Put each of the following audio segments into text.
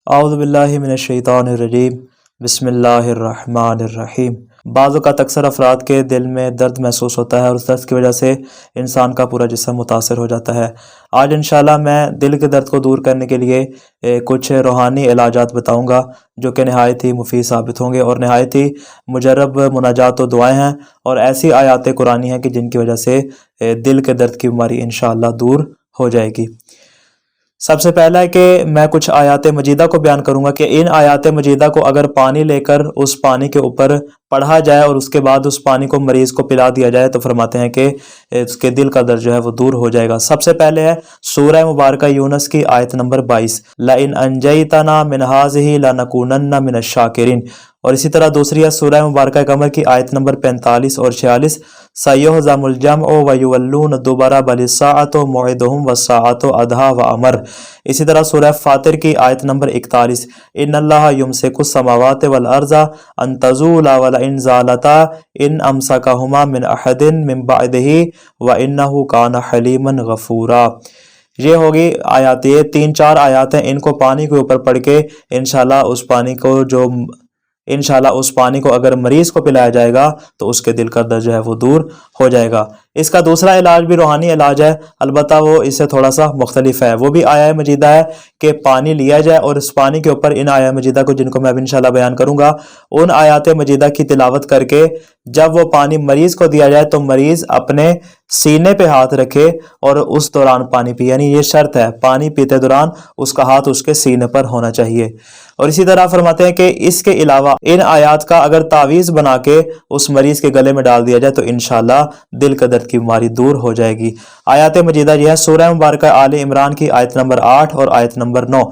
اعوذ باللہ من الشیطان الرجیم بسم اللہ الرحمن الرحیم۔ بعض اوقات اکثر افراد کے دل میں درد محسوس ہوتا ہے اور اس درد کی وجہ سے انسان کا پورا جسم متاثر ہو جاتا ہے۔ آج انشاءاللہ میں دل کے درد کو دور کرنے کے لیے کچھ روحانی علاجات بتاؤں گا جو کہ نہایت ہی مفید ثابت ہوں گے اور نہایت ہی مجرب مناجات و دعائیں ہیں اور ایسی آیات قرآنی ہیں کہ جن کی وجہ سے دل کے درد کی بیماری انشاءاللہ دور ہو جائے گی۔ سب سے پہلا ہے کہ میں کچھ آیات مجیدہ کو بیان کروں گا کہ ان آیات مجیدہ کو اگر پانی لے کر اس پانی کے اوپر پڑھا جائے اور اس کے بعد اس پانی کو مریض کو پلا دیا جائے تو فرماتے ہیں کہ اس کے دل کا درد جو ہے وہ دور ہو جائے گا۔ سب سے پہلے ہے سورہ مبارکہ یونس کی آیت نمبر 22، لَإِنْ أَنْجَيْتَنَا مِنْ هَٰذِهِ لَنَكُونَنَّ مِنَ الشَّاكِرِينَ، اور اسی طرح دوسری ہے سورہ مبارکہ قمر کی آیت نمبر 45 اور 46، سَيُهْزَمُ الْجَمْعُ وَيُوَلُّونَ الدُّبُرَ بَلِ السَّاعَةُ مَوْعِدُهُمْ وَالسَّاعَةُ أَدْهَىٰ وَأَمَرُ۔ اسی طرح سورہ فاطر کی آیت نمبر 41، إِنَّ اللَّهَ يُمْسِكُ السَّمَاوَاتِ وَالْأَرْضَ أَن تَزُولَا وَلَئِن زَالَتَا إِنْ أَمْسَكَهُمَا مِنْ أَحَدٍ مِنْ بَعْدِهِ وَإِنَّهُ كَانَ حَلِيمًا غَفُورًا۔ یہ ہوگی آیات، یہ 3-4 آیات ہیں، ان کو پانی کے اوپر پڑھ کے انشاءاللہ اس پانی کو اگر مریض کو پلایا جائے گا تو اس کے دل کا درد جو ہے وہ دور ہو جائے گا۔ اس کا دوسرا علاج بھی روحانی علاج ہے، البتہ وہ اس سے تھوڑا سا مختلف ہے، وہ بھی آیہ مجیدہ ہے کہ پانی لیا جائے اور اس پانی کے اوپر ان آیہ مجیدہ کو جن کو میں اب انشاءاللہ بیان کروں گا ان آیات مجیدہ کی تلاوت کر کے جب وہ پانی مریض کو دیا جائے تو مریض اپنے سینے پہ ہاتھ رکھے اور اس دوران پانی پی، یعنی یہ شرط ہے پانی پیتے دوران اس کا ہاتھ اس کے سینے پر ہونا چاہیے۔ اور اسی طرح فرماتے ہیں کہ اس کے علاوہ ان آیات کا اگر تعویذ بنا کے اس مریض کے گلے میں ڈال دیا جائے تو انشاءاللہ دل کے درد کی بیماری دور ہو جائے گی۔ آیات مجیدہ یہ ہے سورہ مبارکہ آل عمران کی آیت نمبر 8 اور آیت نمبر 9،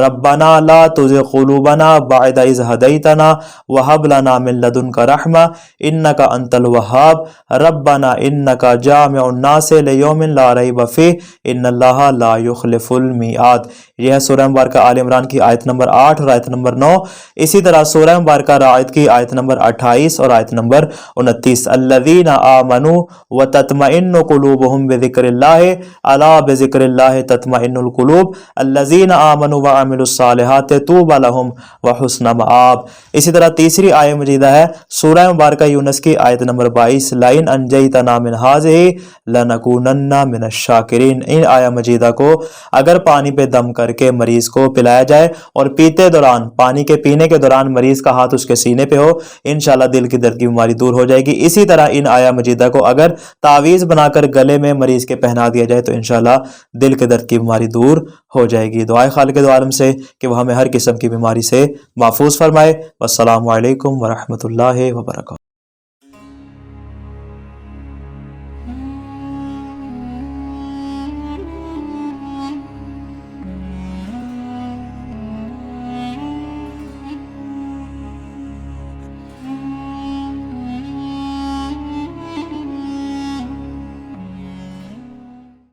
ربنا لا تزغ قلوبنا بعد اذ ہدیتنا وہب لنا من لدنک رحمہ انک انت الوہاب ربنا انک جامع الناس لیوم لا ریب فیہ ان اللہ لا یخلف المیعاد۔ یہ ہے سورہ مبارکہ آل عمران کی آیت نمبر 8 اور آیت نمبر 9۔ اسی طرح سورہ مبارکہ رعد کی آیت نمبر 28 اور آیت نمبر 29، الذین آمنوا وتطمئن قلوبهم بذکر اللہ الا بذکر اللہ تطمئن القلوب الذین آمنوا وعملوا الصالحات طوبی لہم وحسن مآب۔ اسی طرح تیسری آیہ مجیدہ ہے سورہ مبارکہ یونس کی آیت نمبر 22، لئن انجیتنا من هذه لنکونن من الشاکرین۔ ان آیہ مجیدہ کو اگر پانی پہ دم کر کے مریض کو پلایا جائے اور پیتے دوران پانی کے پینے کے دوران مریض کا ہاتھ اس کے سینے پہ ہو انشاءاللہ دل کی درد کی بیماری دور ہو جائے گی۔ اسی طرح ان آیہ مجیدہ کو اگر تعویذ بنا کر گلے میں مریض کے پہنا دیا جائے تو انشاءاللہ دل کے درد کی بیماری دور ہو جائے گی۔ دعائے خالق دو عالم سے کہ وہ ہمیں ہر قسم کی بیماری سے محفوظ فرمائے۔ والسلام علیکم ورحمۃ اللہ وبرکاتہ۔